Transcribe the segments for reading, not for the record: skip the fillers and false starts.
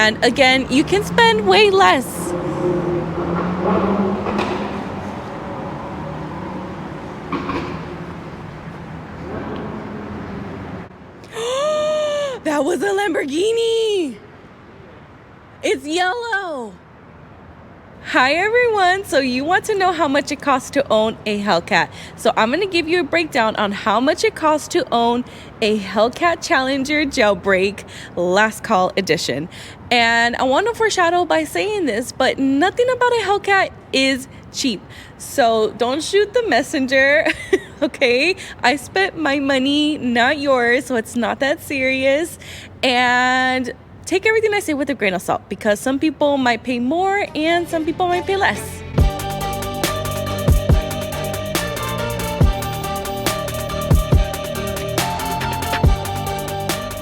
And again, you can spend way less. That was a Lamborghini. It's yellow. Hi everyone, so you want to know how much it costs to own a Hellcat. So I'm going to give you a breakdown on how much it costs to own a Hellcat Challenger Jailbreak Last Call Edition. And I want to foreshadow by saying this, but nothing about a Hellcat is cheap. So don't shoot the messenger, okay? I spent my money, not yours, so it's not that serious. And take everything I say with a grain of salt, because some people might pay more and some people might pay less.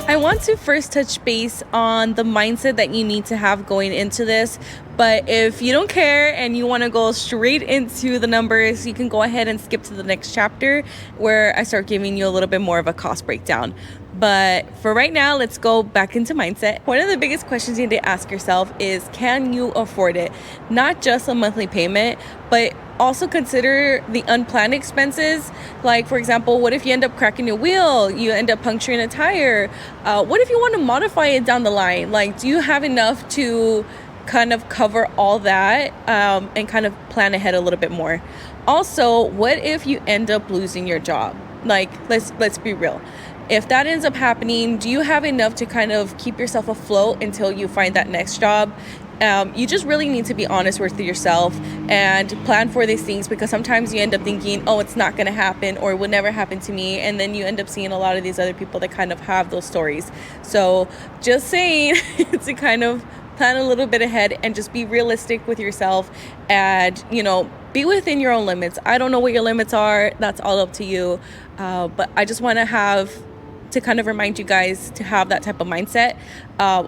I want to first touch base on the mindset that you need to have going into this. But if you don't care and you want to go straight into the numbers, you can go ahead and skip to the next chapter where I start giving you a little bit more of a cost breakdown. But for right now, let's go back into mindset. One of the biggest questions you need to ask yourself is, can you afford it? Not just a monthly payment, but also consider the unplanned expenses. Like, for example, what if you end up cracking your wheel? You end up puncturing a tire? What if you want to modify it down the line? Like, do you have enough to kind of cover all that and kind of plan ahead a little bit more? Also, what if you end up losing your job? Like, let's be real. If that ends up happening, do you have enough to kind of keep yourself afloat until you find that next job? You just really need to be honest with yourself and plan for these things, because sometimes you end up thinking, oh, it's not going to happen or it would never happen to me. And then you end up seeing a lot of these other people that kind of have those stories. So just saying to kind of plan a little bit ahead and just be realistic with yourself and, be within your own limits. I don't know what your limits are. That's all up to you. But I just want to kind of remind you guys to have that type of mindset.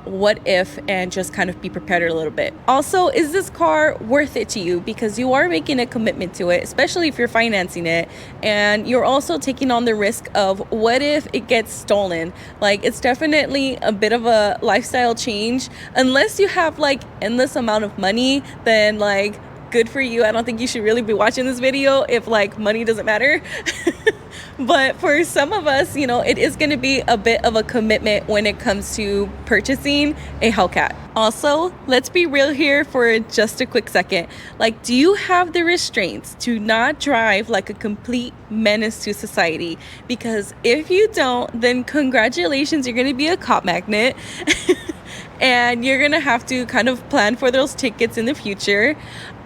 What if, and just kind of be prepared a little bit. Also, is this car worth it to you? Because you are making a commitment to it, especially if you're financing it. And you're also taking on the risk of what if it gets stolen? Like, it's definitely a bit of a lifestyle change. Unless you have like endless amount of money, then like, good for you. I don't think you should really be watching this video if like money doesn't matter. But for some of us, it is going to be a bit of a commitment when it comes to purchasing a Hellcat. Also, let's be real here for just a quick second. Like, do you have the restraints to not drive like a complete menace to society? Because if you don't, then congratulations, you're going to be a cop magnet. And you're going to have to kind of plan for those tickets in the future.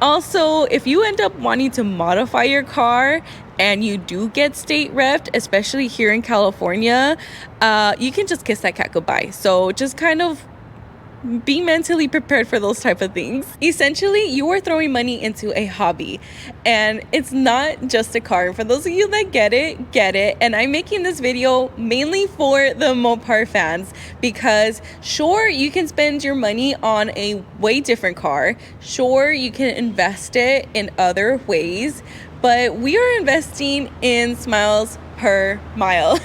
Also, if you end up wanting to modify your car and you do get state repped, especially here in California, you can just kiss that cat goodbye. So just kind of be mentally prepared for those type of things. Essentially, you are throwing money into a hobby, and it's not just a car. For those of you that get it. And I'm making this video mainly for the Mopar fans, because sure, you can spend your money on a way different car. Sure, you can invest it in other ways, but we are investing in smiles per mile.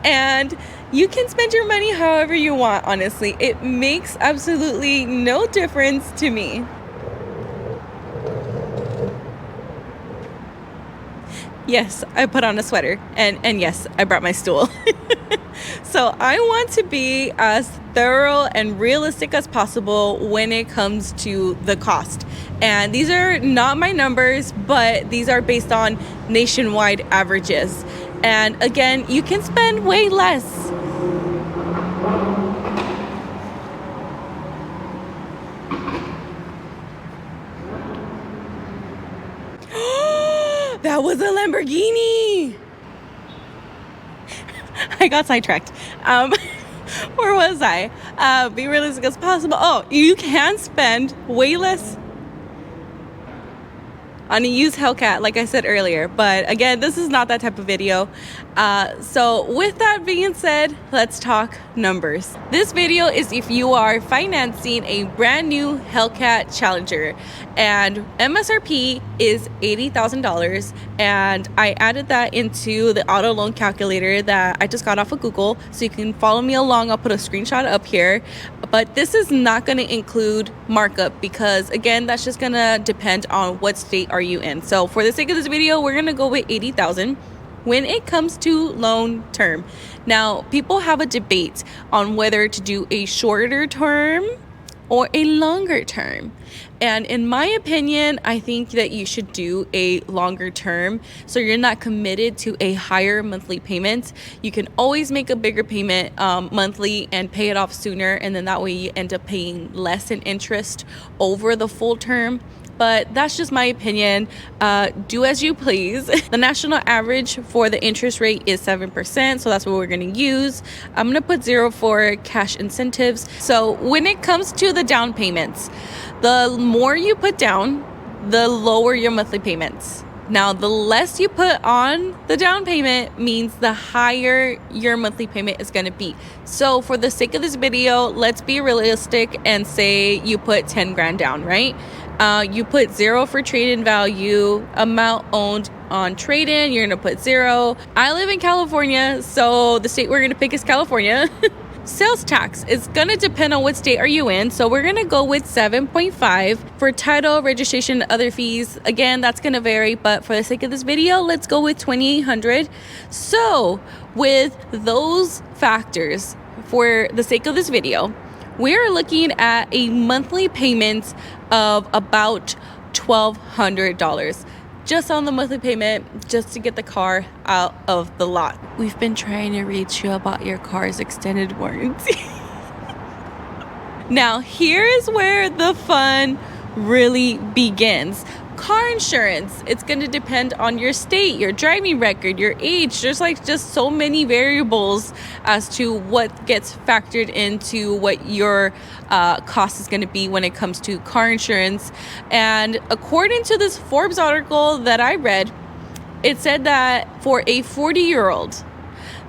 And you can spend your money however you want, honestly. It makes absolutely no difference to me. Yes, I put on a sweater, and yes, I brought my stool. So I want to be as thorough and realistic as possible when it comes to the cost. And these are not my numbers, but these are based on nationwide averages. And again, you can spend way less. That was a Lamborghini. I got sidetracked. Where was I? Be realistic as possible. Oh, you can spend way less on a used Hellcat, like I said earlier. But again, this is not that type of video. So with that being said, let's talk numbers. This video is if you are financing a brand new Hellcat Challenger, and MSRP is $80,000, and I added that into the auto loan calculator that I just got off of Google, so you can follow me along. I'll put a screenshot up here, but this is not going to include markup because again, that's just going to depend on what state are you in. So for the sake of this video, we're going to go with 80,000. When it comes to loan term, now people have a debate on whether to do a shorter term or a longer term. And in my opinion, I think that you should do a longer term so you're not committed to a higher monthly payment. You can always make a bigger payment monthly and pay it off sooner, and then that way you end up paying less in interest over the full term. But that's just my opinion. Do as you please. The national average for the interest rate is 7%, so that's what we're gonna use. I'm gonna put 0 for cash incentives. So when it comes to the down payments, the more you put down, the lower your monthly payments. Now, the less you put on the down payment means the higher your monthly payment is going to be. So for the sake of this video, let's be realistic and say you put 10 grand down, right? You put 0 for trade-in value, amount owned on trade-in, you're going to put 0. I live in California, so the state we're going to pick is California. Sales tax is going to depend on what state are you in, so we're going to go with 7.5 for title, registration, other fees. Again, that's going to vary, but for the sake of this video, let's go with 2,800. So with those factors, for the sake of this video, we're looking at a monthly payment of about $1,200 just on the monthly payment, just to get the car out of the lot. We've been trying to reach you about your car's extended warranty. Now, here is where the fun really begins. Car insurance, it's going to depend on your state, your driving record, your age. There's like just so many variables as to what gets factored into what your cost is going to be when it comes to car insurance. And according to this Forbes article that I read, it said that for a 40-year-old,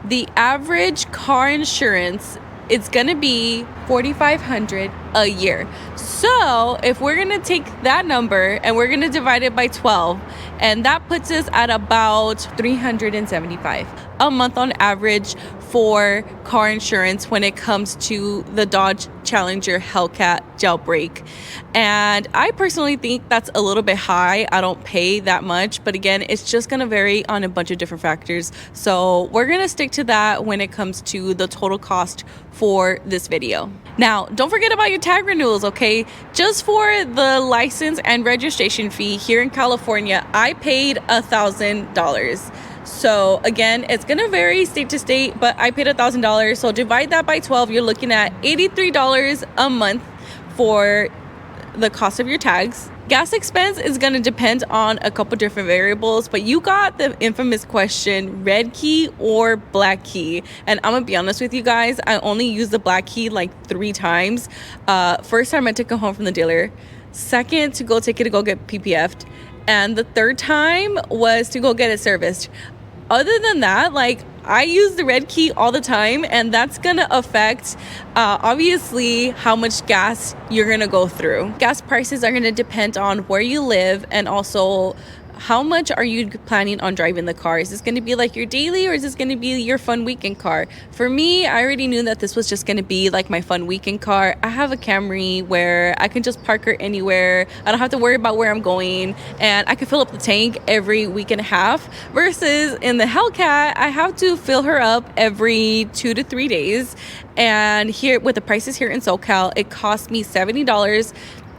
the average car insurance, it's going to be $4,500 a year. So if we're going to take that number and we're going to divide it by 12, and that puts us at about $375 a month on average for car insurance when it comes to the Dodge Challenger Hellcat Jailbreak. And I personally think that's a little bit high. I don't pay that much, but again, it's just going to vary on a bunch of different factors. So we're going to stick to that when it comes to the total cost for this video. Now, don't forget about your tag renewals, okay? Just for the license and registration fee here in California, I paid $1,000. So again, it's gonna vary state to state, but I paid $1,000. So divide that by 12, you're looking at $83 a month for the cost of your tags. Gas expense is going to depend on a couple different variables, but you got the infamous question, red key or black key. And I'm gonna be honest with you guys, I only used the black key like 3 times. First time I took it home from the dealer, second to go take it to go get PPF'd, and the third time was to go get it serviced. Other than that, like, I use the red key all the time, and that's gonna affect obviously how much gas you're gonna go through. Gas prices are gonna depend on where you live, and also how much are you planning on driving the car? Is this going to be like your daily, or is this going to be your fun weekend car? For me, I already knew that this was just going to be like my fun weekend car. I have a Camry where I can just park her anywhere. I don't have to worry about where I'm going, and I can fill up the tank every week and a half, versus in the Hellcat, I have to fill her up every 2 to 3 days. And here, with the prices here in SoCal, it cost me $70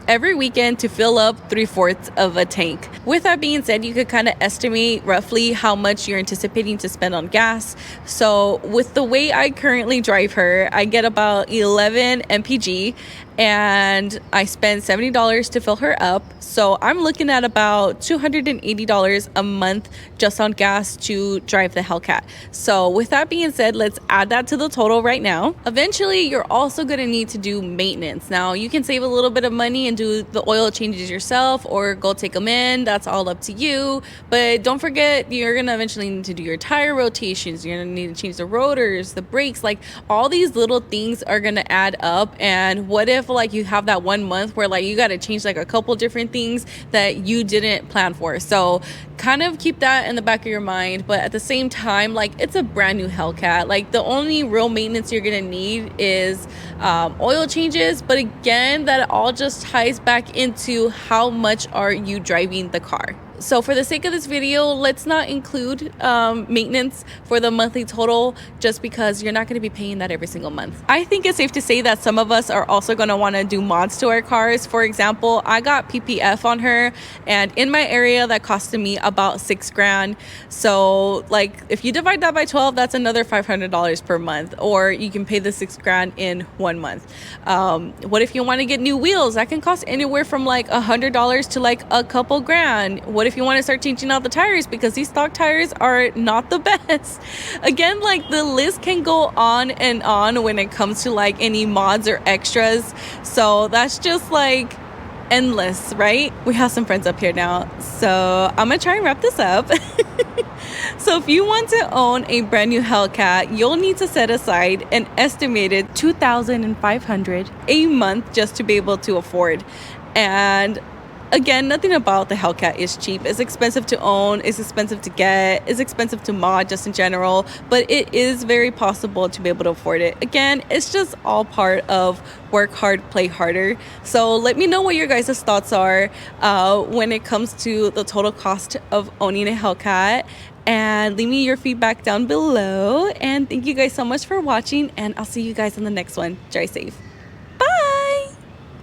every weekend to fill up 3/4 of a tank. With that being said, you could kind of estimate roughly how much you're anticipating to spend on gas. So with the way I currently drive her, I get about 11 mpg, and I spent $70 to fill her up. So I'm looking at about $280 a month just on gas to drive the Hellcat. So with that being said, let's add that to the total right now. Eventually, you're also going to need to do maintenance. Now, you can save a little bit of money and do the oil changes yourself or go take them in. That's all up to you. But don't forget, you're going to eventually need to do your tire rotations. You're going to need to change the rotors, the brakes, like all these little things are going to add up. And what if like you have that 1 month where like you got to change like a couple different things that you didn't plan for? So kind of keep that in the back of your mind. But at the same time, like it's a brand new Hellcat. Like the only real maintenance you're gonna need is oil changes. But again, that all just ties back into how much are you driving the car. So for the sake of this video, let's not include maintenance for the monthly total, just because you're not going to be paying that every single month. I think it's safe to say that some of us are also going to want to do mods to our cars. For example, I got PPF on her, and in my area that costed me about $6,000. So like if you divide that by 12, that's another $500 per month, or you can pay the $6,000 in 1 month. What if you want to get new wheels? That can cost anywhere from like $100 to like a couple grand. What if you want to start changing out the tires, because these stock tires are not the best? Again, like the list can go on and on when it comes to like any mods or extras. So that's just like endless, right? We have some friends up here now, so I'm gonna try and wrap this up. So if you want to own a brand new Hellcat, you'll need to set aside an estimated $2,500 a month just to be able to afford. And again, nothing about the Hellcat is cheap. It's expensive to own, it's expensive to get, it's expensive to mod just in general, but it is very possible to be able to afford it. Again, it's just all part of work hard, play harder. So let me know what your guys' thoughts are when it comes to the total cost of owning a Hellcat, and leave me your feedback down below. And thank you guys so much for watching, and I'll see you guys in the next one. Drive safe.